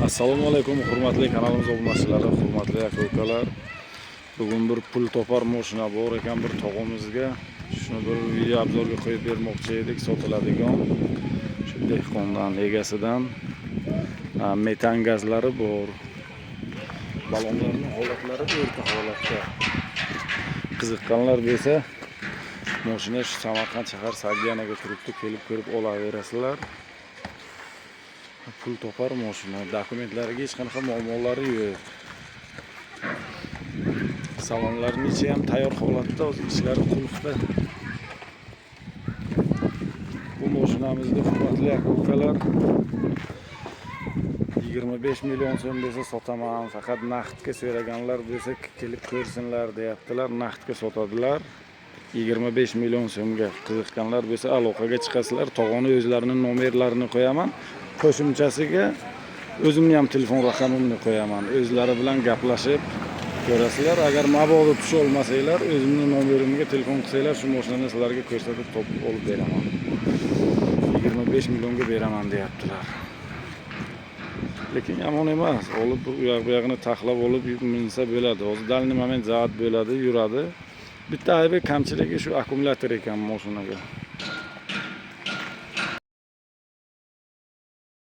Assalomu alaykum, hurmatli kanalimiz obunachilari, hurmatli aka-ukalar. Bugun bir pul topar mashina bor ekan bir tog'imizga. Shuni bir video obzorga qo'yib bermoqchi edik, sotiladigan. Shu dehqondan, egasidan metan gazlari bor. Balonlarning holatlari o'rta holatda. Qiziqqanlar bo'lsa, mashina shu Samarqand shahar Sagyanaga turibdi, kelib ko'rib olaverasizlar. Pul topar mashina, dokumentlariga hech qanaqa muammolari yo'q. Salonlarning ichi ham tayyor holatda, o'z ishlari qulfda. Bu mashinamizni hurmatli aka-ukalar 25 million so'm desa sotaman, faqat naqdga so'raganlar bo'lsa kelib ko'rsinlar deyaptilar, naqdga sotadilar. 25 million so'mga qiziqqanlar bo'lsa aloqaga chiqasizlar. Tog'oni o'zlarining nomerlarini qo'yaman. Qo'shimchasiga o'zimning ham telefon raqamimni qo'yaman. O'zlari bilan gaplashib ko'rasizlar. Agar mabodo tusha olmasanglar, o'zimning nomerimga telefon qilsanglar, shu mashinani sizlarga ko'rsatib topib olib beraman. 25 millionga beraman deyaptilar. Lekin yomon emas. Olib bu yoq-bu-yoqni taxlab olib minsa bo'ladi. Hozir dalni moment zaat bo'ladi, yuradi. Bitta aybi kamchiligi shu akkumulyator ekan mashinaga.